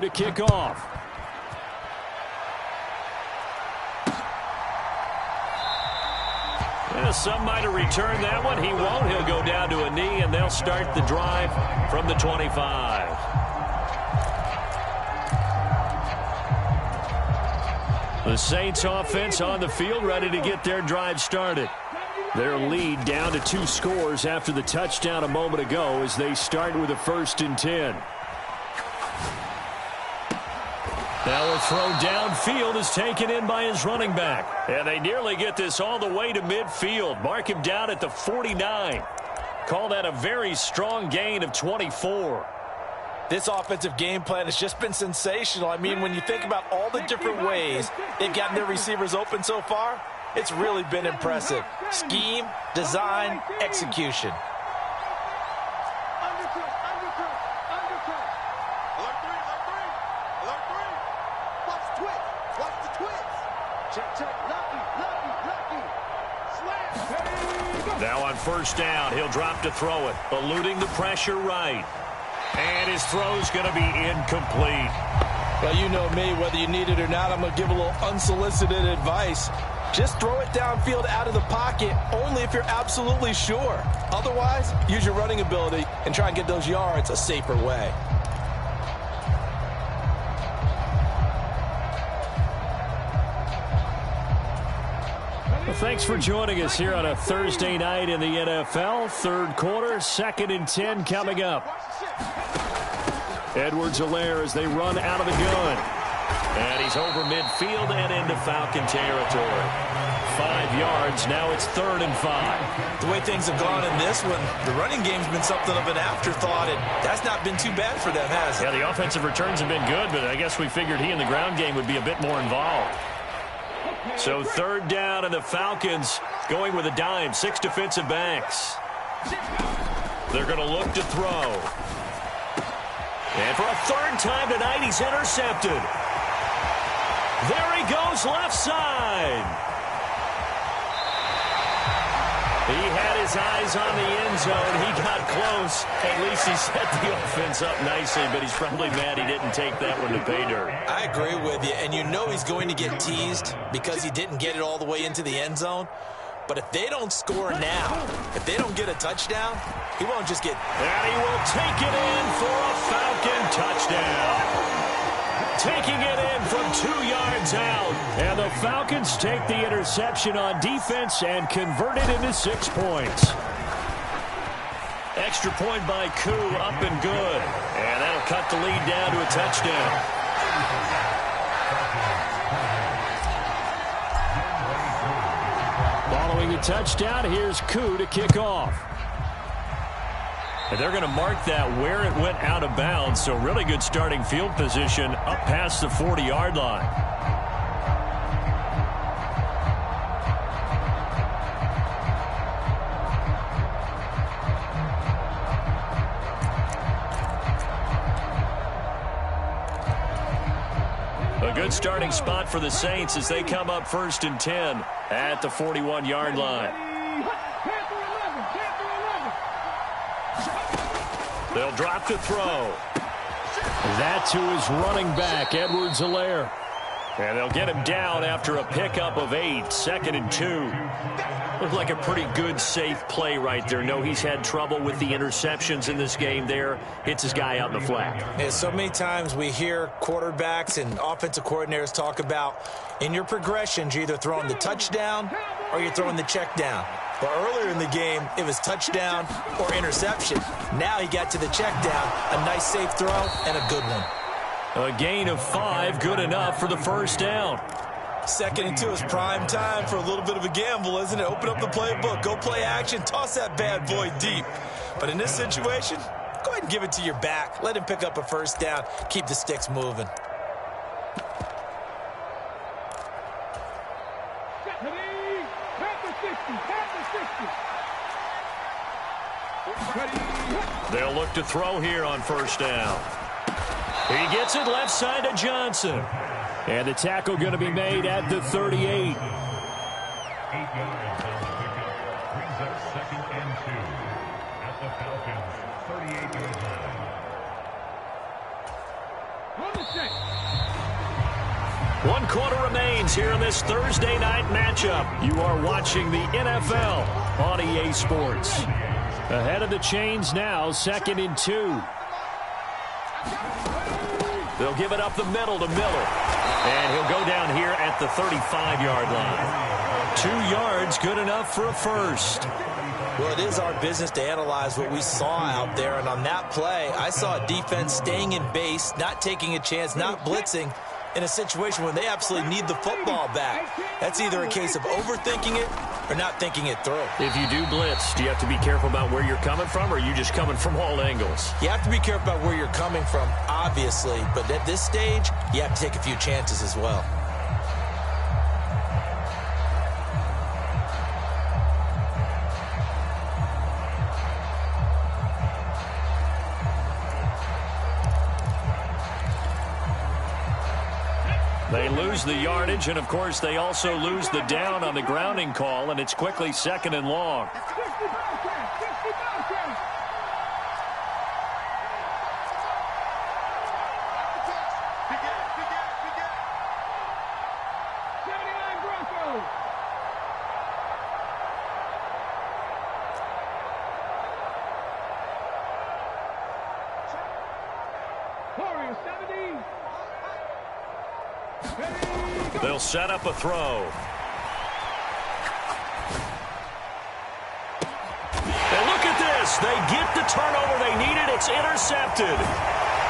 to kick off. Yeah, some might have returned that one. He won't. He'll go down to a knee, and they'll start the drive from the 25. The Saints offense on the field, ready to get their drive started. Their lead down to 2 scores after the touchdown a moment ago as they start with a 1st and 10. Now a throw downfield is taken in by his running back. And they nearly get this all the way to midfield. Mark him down at the 49. Call that a very strong gain of 24. This offensive game plan has just been sensational. I mean, when you think about all the different ways they've gotten their receivers open so far, it's really been impressive. Scheme, design, execution. Now on 1st down, he'll drop to throw it, eluding the pressure right. And his throw's going to be incomplete. Well, you know me, whether you need it or not, I'm going to give a little unsolicited advice. Just throw it downfield out of the pocket, only if you're absolutely sure. Otherwise, use your running ability and try and get those yards a safer way. Well, thanks for joining us here on a Thursday night in the NFL. 3rd quarter, 2nd and 10 coming up. Edwards-Helaire as they run out of the gun. And he's over midfield and into Falcon territory. 5 yards, now it's 3rd and 5. The way things have gone in this one, the running game's been something of an afterthought, and that's not been too bad for them, has it? Yeah, the offensive returns have been good, but I guess we figured he in the ground game would be a bit more involved. So 3rd down, and the Falcons going with a dime. 6 defensive backs. They're going to look to throw. And for a 3rd time tonight, he's intercepted. There he goes, left side. He had his eyes on the end zone. He got close. At least he set the offense up nicely, but he's probably mad he didn't take that one to pay dirt. I agree with you, and you know he's going to get teased because he didn't get it all the way into the end zone. But if they don't score now, if they don't get a touchdown, he won't just get... And he will take it in for a Falcon touchdown. Taking it in from 2 yards out. And the Falcons take the interception on defense and convert it into 6 points. Extra point by Koo, up and good. And that'll cut the lead down to a touchdown. Following the touchdown, here's Koo to kick off. And they're going to mark that where it went out of bounds, so really good starting field position up past the 40-yard line. A good starting spot for the Saints as they come up 1st and 10 at the 41-yard line. They'll drop to throw. That's who is running back, Edwards-Helaire. And they'll get him down after a pickup of 8, 2nd and 2. Looked like a pretty good, safe play right there. No, he's had trouble with the interceptions in this game there. Hits his guy out in the flat. And so many times we hear quarterbacks and offensive coordinators talk about in your progressions, you're either throwing the touchdown or you're throwing the check down. But earlier in the game, it was touchdown or interception. Now he got to the check down, a nice safe throw, and a good one. A gain of 5, good enough for the 1st down. 2nd and 2 is prime time for a little bit of a gamble, isn't it? Open up the playbook, go play action, toss that bad boy deep. But in this situation, go ahead and give it to your back. Let him pick up a 1st down, keep the sticks moving. They'll look to throw here on 1st down. He gets it left side to Johnson. And the tackle going to be made at the 38. 8 yards on the pickup. Brings up 2nd and 2 at the Falcons' 38-yard line. 1 quarter remains here in this Thursday night matchup. You are watching the NFL on EA Sports. Ahead of the chains now, 2nd and 2. They'll give it up the middle to Miller. And he'll go down here at the 35-yard line. 2 yards, good enough for a first. Well, it is our business to analyze what we saw out there. And on that play, I saw a defense staying in base, not taking a chance, not blitzing, in a situation when they absolutely need the football back. That's either a case of overthinking it or not thinking it through. If you do blitz, do you have to be careful about where you're coming from, or are you just coming from all angles? You have to be careful about where you're coming from, obviously. But at this stage, you have to take a few chances as well. They lose the yardage, and, of course, they also lose the down on the grounding call, and it's quickly 2nd and long. They'll set up a throw. And look at this. They get the turnover they needed. It's intercepted.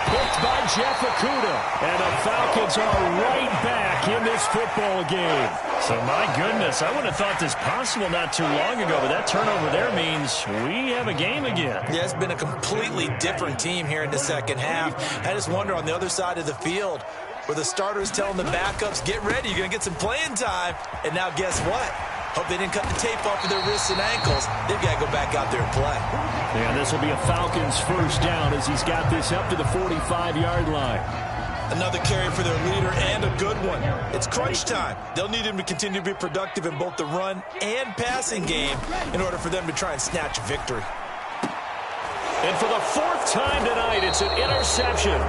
Picked by Jeff Okudah. And the Falcons are right back in this football game. So, my goodness, I wouldn't have thought this possible not too long ago, but that turnover there means we have a game again. Yeah, it's been a completely different team here in the second half. I just wonder on the other side of the field, where the starters telling the backups, get ready, you're going to get some playing time. And now guess what? Hope they didn't cut the tape off of their wrists and ankles. They've got to go back out there and play. And this will be a Falcons first down as he's got this up to the 45-yard line. Another carry for their leader, and a good one. It's crunch time. They'll need him to continue to be productive in both the run and passing game in order for them to try and snatch a victory. And for the 4th time tonight, it's an interception.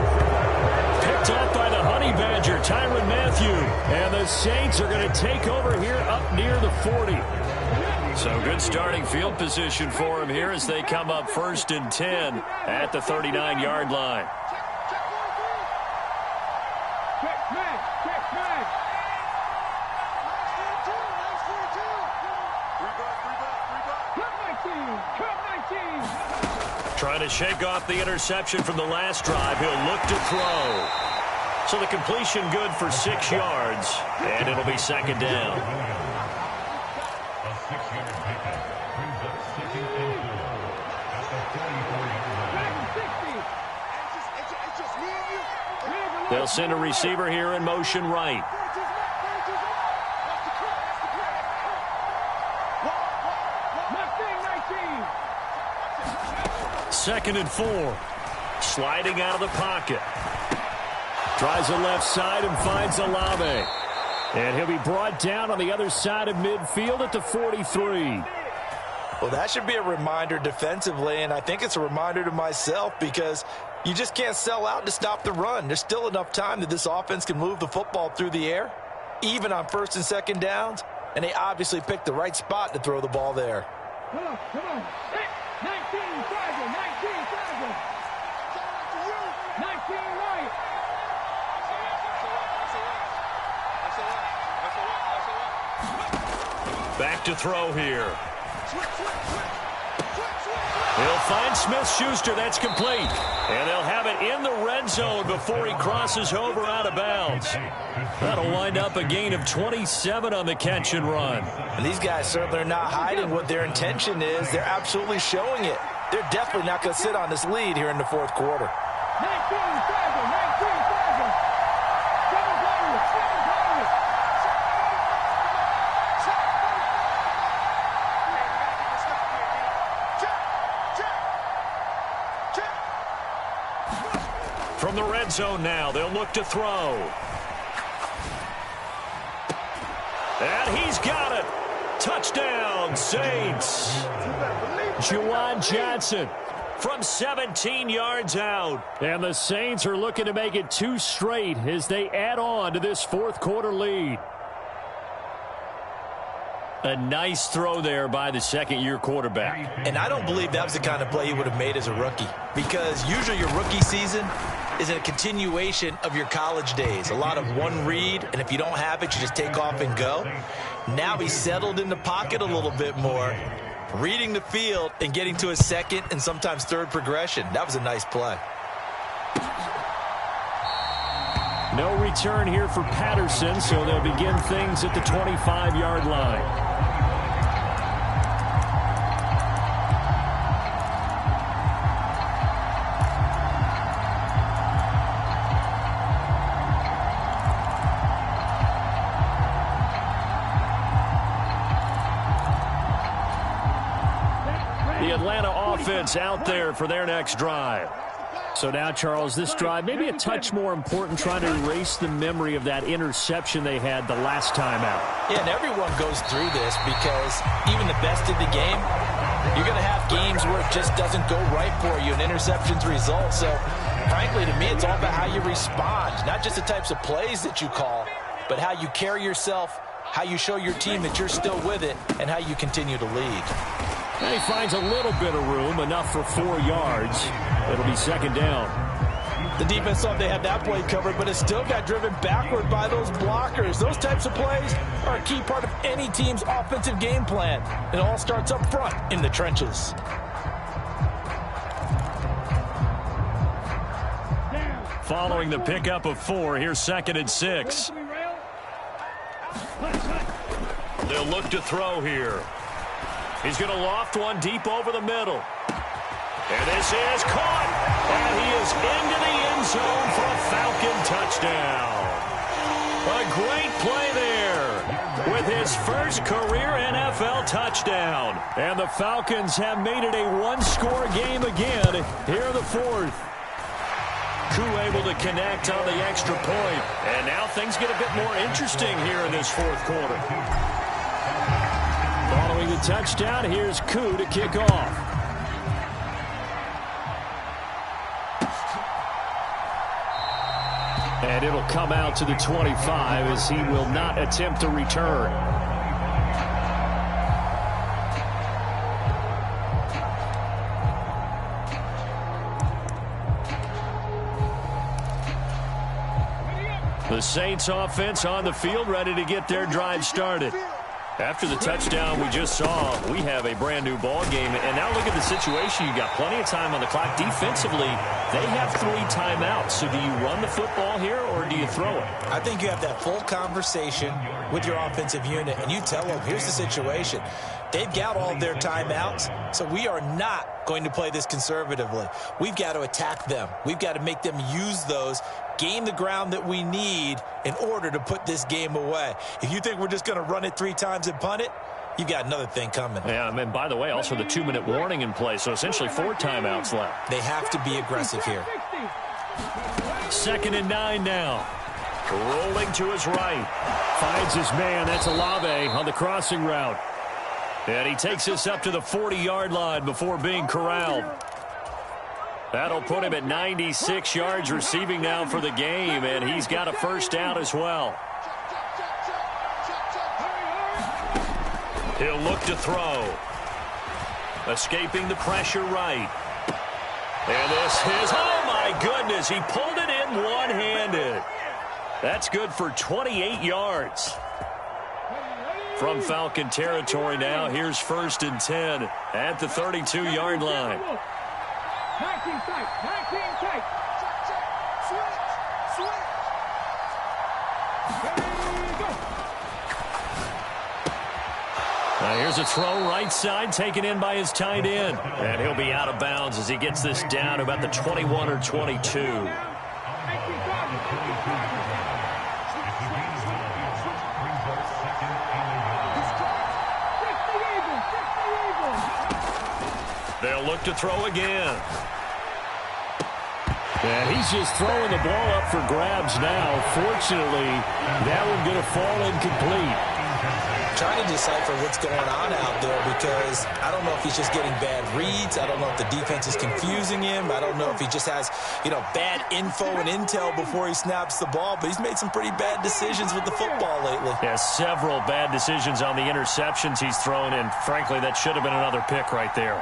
Picked up by the Honey Badger, Tyrann Mathieu. And the Saints are going to take over here up near the 40. So good starting field position for him here as they come up 1st and 10 at the 39-yard line. Trying to shake off the interception from the last drive. He'll look to throw. So the completion good for 6 yards, and it'll be 2nd down. A 6-yard pickup brings up 2nd and 4 at the 44-yard line. They'll send a receiver here in motion right. Second and 4. Sliding out of the pocket. Tries the left side and finds Olave. And he'll be brought down on the other side of midfield at the 43. Well, that should be a reminder defensively, and I think it's a reminder to myself because you just can't sell out to stop the run. There's still enough time that this offense can move the football through the air, even on 1st and 2nd downs, and they obviously picked the right spot to throw the ball there. Come on. 19, 19 right. Back to throw here. He'll find Smith-Schuster. That's complete. And they'll have it in the red zone before he crosses over out of bounds. That'll wind up a gain of 27 on the catch and run. And these guys certainly are not hiding what their intention is. They're absolutely showing it. They're definitely not going to sit on this lead here in the 4th quarter. 19-7. From the red zone now, they'll look to throw. And he's got it. Touchdown, Saints. Juwan Johnson from 17 yards out. And the Saints are looking to make it 2 straight as they add on to this fourth quarter lead. A nice throw there by the second-year quarterback. And I don't believe that was the kind of play he would have made as a rookie, because usually your rookie season is a continuation of your college days. A lot of one read, and if you don't have it, you just take off and go. Now he's settled in the pocket a little bit more, reading the field and getting to his second and sometimes third progression. That was a nice play. No return here for Patterson, so they'll begin things at the 25-yard line. The Atlanta offense out there for their next drive. So now, Charles, this drive maybe a touch more important, trying to erase the memory of that interception they had the last time out. Yeah, and everyone goes through this because even the best in the game, you're going to have games where it just doesn't go right for you, and interceptions result. So, frankly, to me, it's all about how you respond, not just the types of plays that you call, but how you carry yourself, how you show your team that you're still with it, and how you continue to lead. And he finds a little bit of room, enough for 4 yards. It'll be second down. The defense thought they had that play covered, but it still got driven backward by those blockers. Those types of plays are a key part of any team's offensive game plan. It all starts up front in the trenches. Following the pickup of 4, here's 2nd and 6. They'll look to throw here. He's going to loft one deep over the middle. And this is caught. And he is into the end zone for a Falcon touchdown. A great play there with his first career NFL touchdown. And the Falcons have made it a one-score game again here in the fourth. Koo able to connect on the extra point. And now things get a bit more interesting here in this fourth quarter. Following the touchdown, here's Koo to kick off. And it'll come out to the 25 as he will not attempt a return. The Saints offense on the field, ready to get their drive started. After the touchdown we just saw, we have a brand new ball game. And now look at the situation. You got plenty of time on the clock. Defensively, they have 3 timeouts. So do you run the football here or do you throw it? I think you have that full conversation with your offensive unit, and you tell them, here's the situation. They've got all of their timeouts, so we are not going to play this conservatively. We've got to attack them. We've got to make them use those, gain the ground that we need in order to put this game away. If you think we're just going to run it 3 times and punt it, you got another thing coming. Yeah, and by the way, also the 2-minute warning in play, so essentially 4 timeouts left. They have to be aggressive here. 2nd and 9 now. Rolling to his right. Finds his man. That's Olave on the crossing route. And he takes this up to the 40-yard line before being corralled. That'll put him at 96 yards receiving now for the game, and he's got a first down as well. He'll look to throw. Escaping the pressure right. And this is, oh my goodness, he pulled it in one-handed. That's good for 28 yards. From Falcon territory now, here's 1st and 10 at the 32-yard line. Here's a throw right side taken in by his tight end. And he'll be out of bounds as he gets this down to about the 21 or 22. They'll look to throw again. And he's just throwing the ball up for grabs now. Fortunately, that one going to fall incomplete. Trying to decipher what's going on out there because I don't know if he's just getting bad reads. I don't know if the defense is confusing him. I don't know if he just has, bad info and intel before he snaps the ball. But he's made some pretty bad decisions with the football lately. Yeah, several bad decisions on the interceptions he's thrown, and frankly, that should have been another pick right there.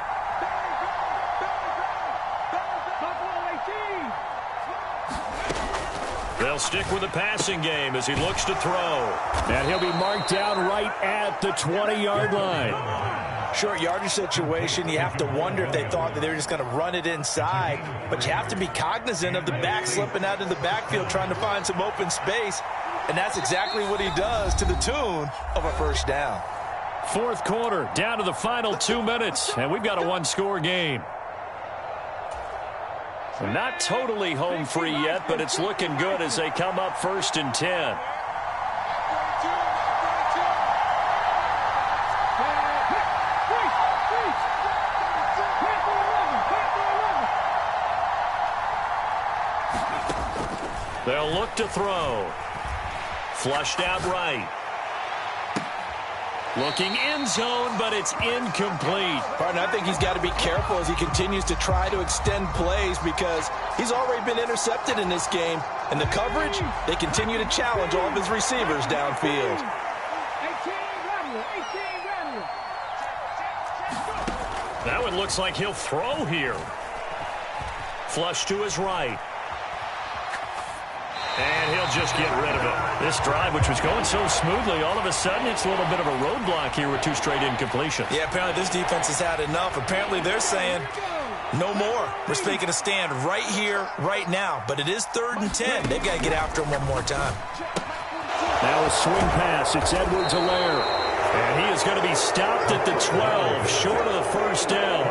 They'll stick with the passing game as he looks to throw. And he'll be marked down right at the 20-yard line. Short yardage situation, you have to wonder if they thought that they were just going to run it inside. But you have to be cognizant of the back slipping out of the backfield trying to find some open space. And that's exactly what he does to the tune of a first down. Fourth quarter, down to the final 2 minutes, and we've got a one-score game. Not totally home free yet, but it's looking good as they come up 1st and 10. They'll look to throw. Flushed out right. Looking end zone, but it's incomplete. Partner, I think he's got to be careful as he continues to try to extend plays because he's already been intercepted in this game. And the coverage, they continue to challenge all of his receivers downfield. That one looks like he'll throw here. Flush to his right. And he'll just get rid of it. This drive, which was going so smoothly, all of a sudden it's a little bit of a roadblock here with 2 straight incompletions. Yeah, apparently this defense has had enough. Apparently they're saying no more. We're taking a stand right here, right now. But it is 3rd and 10. They've got to get after him one more time. Now a swing pass. It's Edwards-Helaire. And he is going to be stopped at the 12, short of the first down.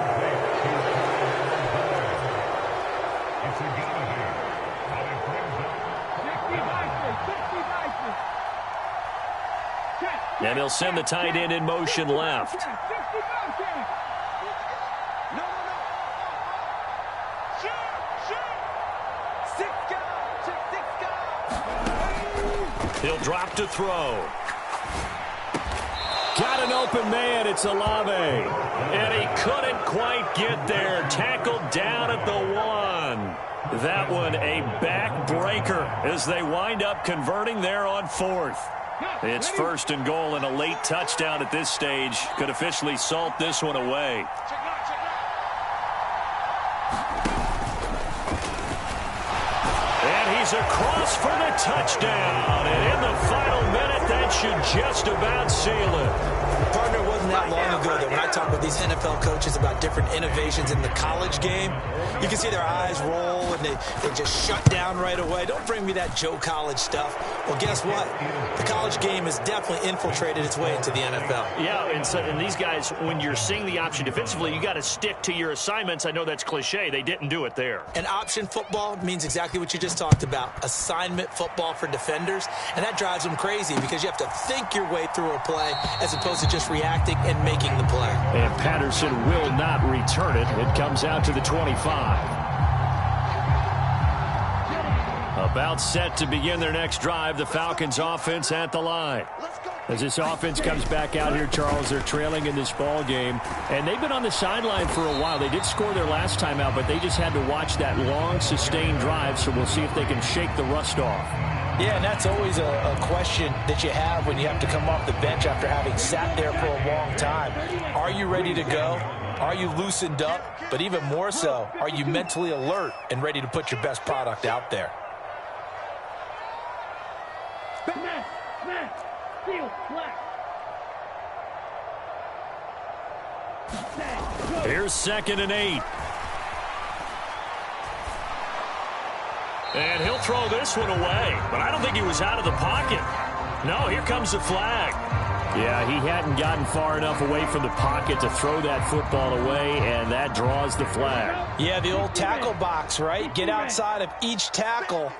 And he'll send the tight end in motion left. He'll drop to throw. Got an open man. It's Olave. And he couldn't quite get there. Tackled down at the 1. That one a backbreaker as they wind up converting there on 4th. It's 1st and goal, and a late touchdown at this stage could officially salt this one away. And he's across for the touchdown. And in the final minute, that should just about seal it. Partner, it wasn't that long ago that when I talk with these NFL coaches about different innovations in the college game, you can see their eyes roll and they just shut down right away. Don't bring me that Joe College stuff. Well, guess what? The college game has definitely infiltrated its way into the NFL. Yeah, and these guys, when you're seeing the option defensively, you got to stick to your assignments. I know that's cliche. They didn't do it there. And option football means exactly what you just talked about, assignment football for defenders. And that drives them crazy because you have to think your way through a play as opposed to just reacting and making the play. And Patterson will not return it. It comes out to the 25. About set to begin their next drive, the Falcons offense at the line. As this offense comes back out here, Charles, they're trailing in this ball game. And they've been on the sideline for a while. They did score their last time out, but they just had to watch that long, sustained drive. So we'll see if they can shake the rust off. Yeah, and that's always a question that you have when you have to come off the bench after having sat there for a long time. Are you ready to go? Are you loosened up? But even more so, are you mentally alert and ready to put your best product out there? Here's 2nd and 8. And he'll throw this one away, but I don't think he was out of the pocket. No, here comes the flag. Yeah, he hadn't gotten far enough away from the pocket to throw that football away, and that draws the flag. Yeah, the old tackle box, right? Get outside of each tackle,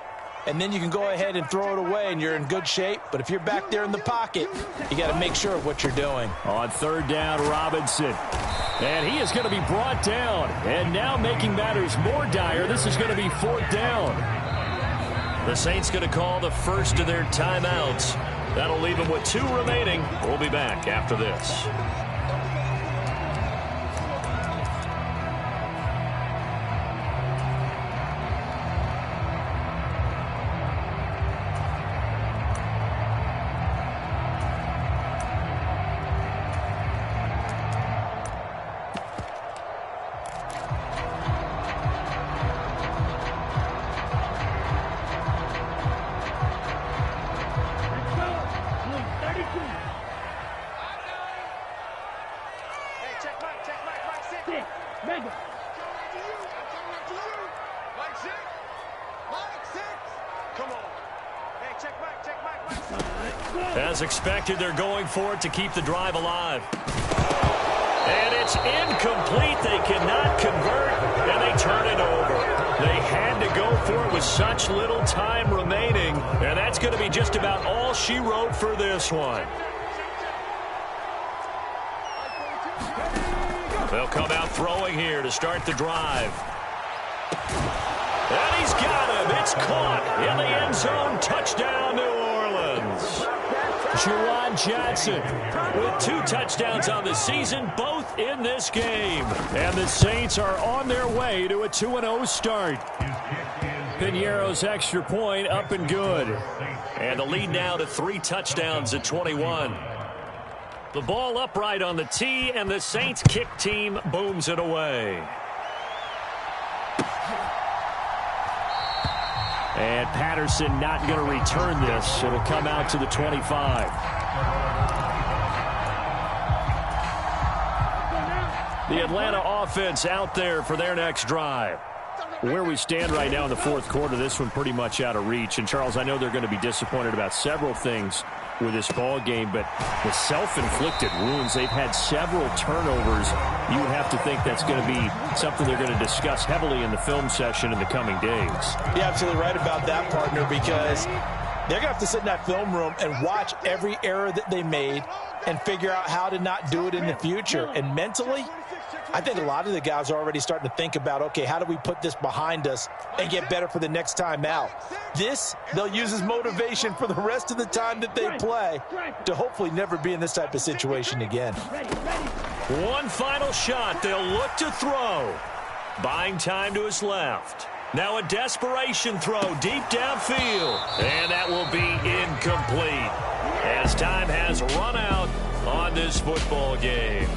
and then you can go ahead and throw it away, and you're in good shape. But if you're back there in the pocket, you got to make sure of what you're doing. On 3rd down, Robinson. And he is going to be brought down. And now making matters more dire, this is going to be 4th down. The Saints going to call the first of their timeouts. That'll leave them with 2 remaining. We'll be back after this. As expected, they're going for it to keep the drive alive. And it's incomplete. They cannot convert, and they turn it over. They had to go for it with such little time remaining, and that's going to be just about all she wrote for this one. They'll come out throwing here to start the drive. And he's got him. It's caught in the end zone. Touchdown, New Orleans. Juwan Johnson with 2 touchdowns on the season, both in this game. And the Saints are on their way to a 2-0 start. Piñeiro's extra point up and good. And the lead now to 3 touchdowns at 21. The ball upright on the tee, and the Saints kick team booms it away. And Patterson not going to return this. It'll come out to the 25. The Atlanta offense out there for their next drive. Where we stand right now in the fourth quarter, this one pretty much out of reach. And, Charles, I know they're going to be disappointed about several things with this ball game, but the self-inflicted wounds, they've had several turnovers. You would have to think that's going to be something they're going to discuss heavily in the film session in the coming days. You're absolutely right about that, partner, because they're going to have to sit in that film room and watch every error that they made and figure out how to not do it in the future. And mentally, I think a lot of the guys are already starting to think about, okay, how do we put this behind us and get better for the next time out? This, they'll use as motivation for the rest of the time that they play to hopefully never be in this type of situation again. One final shot. They'll look to throw. Buying time to his left. Now a desperation throw deep downfield. And that will be incomplete as time has run out on this football game.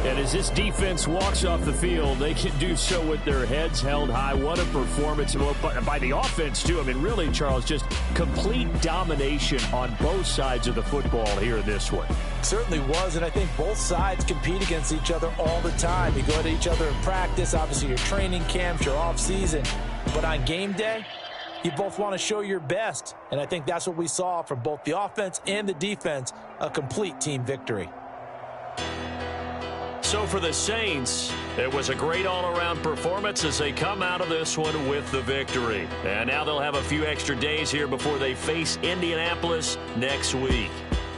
And as this defense walks off the field, they can do so with their heads held high. What a performance by the offense, too. I mean, really, Charles, just complete domination on both sides of the football here in this one. Certainly was, and I think both sides compete against each other all the time. You go at each other in practice, obviously your training camps, your off-season. But on game day, you both want to show your best. And I think that's what we saw from both the offense and the defense, a complete team victory. So for the Saints, it was a great all-around performance as they come out of this one with the victory. And now they'll have a few extra days here before they face Indianapolis next week.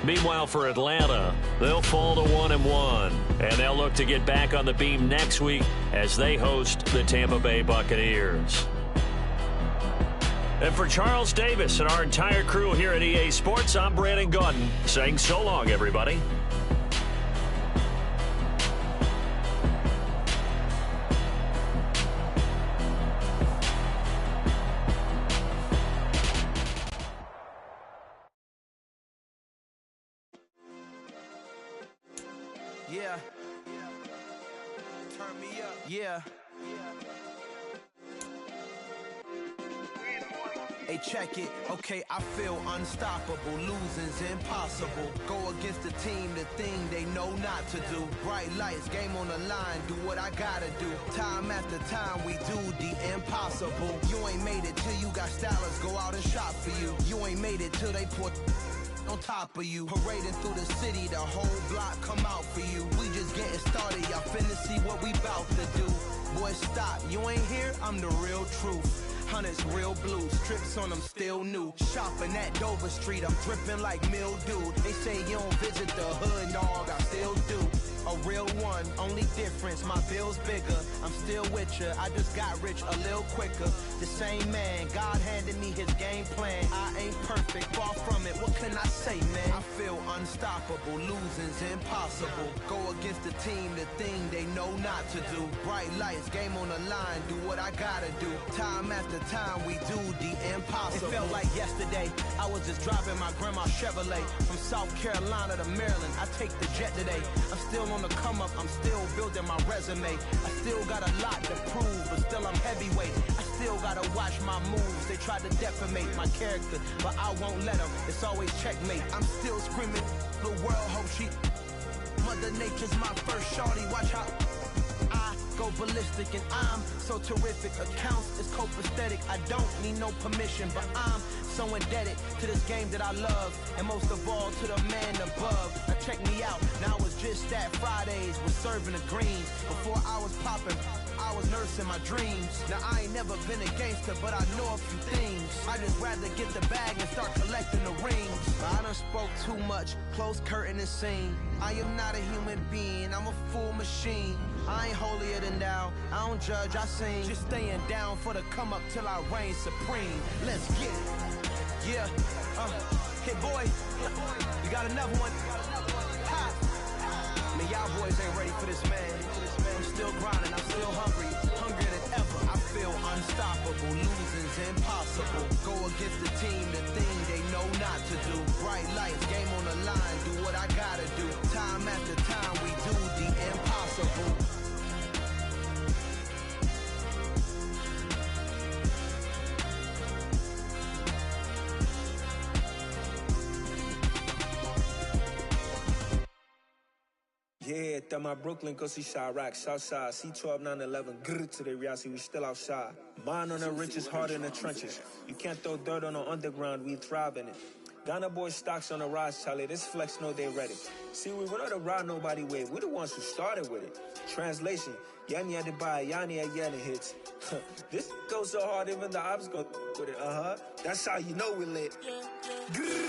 Meanwhile, for Atlanta, they'll fall to 1-1. And they'll look to get back on the beam next week as they host the Tampa Bay Buccaneers. And for Charles Davis and our entire crew here at EA Sports, I'm Brandon Gaudin saying so long, everybody. Yeah. Turn me up. Yeah. Hey, check it. Okay, I feel unstoppable. Losing's impossible. Go against the team, the thing they know not to do. Bright lights, game on the line. Do what I gotta do. Time after time, we do the impossible. You ain't made it till you got stylers go out and shop for you. You ain't made it till they put on top of you. Parading through the city, the whole block come out for you. We just getting started, y'all finna see what we bout to do. Boy, stop, you ain't here, I'm the real truth. Hunters real blue, strips on them still new. Shopping at Dover Street, I'm dripping like mildew. They say you don't visit the hood, dog, I still do. A real one, only difference, my bill's bigger. I'm still with ya, I just got rich a little quicker. The same man, God handed me his game plan. I ain't perfect, far from it, what can I say, man? I feel unstoppable, losing's impossible. Go against the team, the thing they know not to do. Bright lights, game on the line, do what I gotta do. Time after time, we do the impossible. It felt like yesterday, I was just driving my grandma's Chevrolet. From South Carolina to Maryland, I take the jet today. I'm still on the come up, I'm still building my resume. I still got a lot to prove, but still I'm heavyweight. I still gotta watch my moves. They try to defamate my character, but I won't let them. It's always checkmate. I'm still screaming, the world hope she. Mother Nature's my first shorty, watch how I go ballistic and I'm so terrific. Accounts is copacetic, I don't need no permission, but I'm so indebted to this game that I love, and most of all to the man above. Now check me out, now it's just that Fridays was serving the greens. Before I was popping, I was nursing my dreams. Now I ain't never been a gangster, but I know a few things. I just rather get the bag and start collecting the rings. I done spoke too much, close curtain and scene. I am not a human being, I'm a full machine. I ain't holier than thou, I don't judge, I sing. Just staying down for the come up till I reign supreme. Let's get it. Yeah, hey boy, you got another one? Ha. Man, y'all boys ain't ready for this, man. I'm still grinding, I'm still hungry, hungrier than ever. I feel unstoppable, losing's impossible. Go against the team, the thing they know not to do. Bright lights, game on the line, do what I gotta do. Time after time, we do the impossible. Yeah, through my Brooklyn, go see Chirac, Southside, C12, 911, grrr to the reality, we still outside. Mine on the riches, heart in the trenches. You can't throw dirt on the underground, we thrive in it. Ghana boys stocks on the rise, Charlie, this flex know they ready. See, we went on the ride nobody wave, we the ones who started with it. Translation, Yanni had to buy, Yanni had Yanni hits. This goes so hard, even the ops go with it, That's how you know we lit. Grrr.